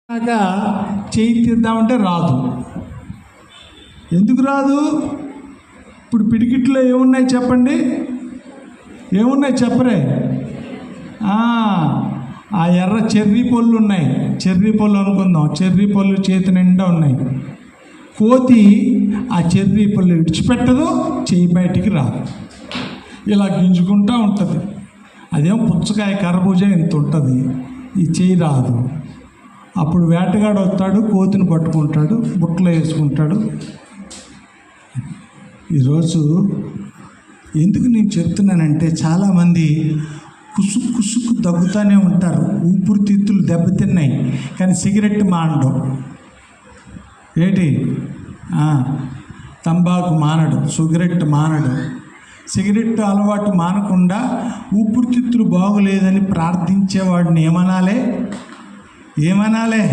లాగా చేయి తీద్దామంటే రాదు. ఎందుకు రాదు? ఇప్పుడు పిడికిట్లో ఏమున్నాయి చెప్పండి, ఏమున్నాయి చెప్పరే? ఆ ఎర్ర చెర్రీ పళ్ళు ఉన్నాయి, చెర్రీ పళ్ళు అనుకుందాం, చెర్రీ పళ్ళు చేతి నిండా ఉన్నాయి. కోతి ఆ చెర్రీ పళ్ళు విడిచిపెట్టదు, చేయి బయటికి రాదు, ఇలా గింజుకుంటూ ఉంటుంది. అదేం పుచ్చకాయ కర్బూజ ఇంత ఉంటుంది, ఈ చేయి రాదు. అప్పుడు వేటగాడు వస్తాడు, కోతిని పట్టుకుంటాడు, బుట్టలో వేసుకుంటాడు. ఈరోజు ఎందుకు నేను చెప్తున్నానంటే, చాలామంది కుసుకు కుసుకు దగ్గుతూనే ఉంటారు, ఊపిరితిత్తులు దెబ్బతిన్నాయి, కానీ సిగరెట్ మానడం ఏంటి, తంబాకు మానడు, సిగరెట్ మానడు. సిగరెట్ అలవాటు మానకుండా ఊపిరితిత్తులు బాగోలేదని ప్రార్థించేవాడిని ఏమనాలే?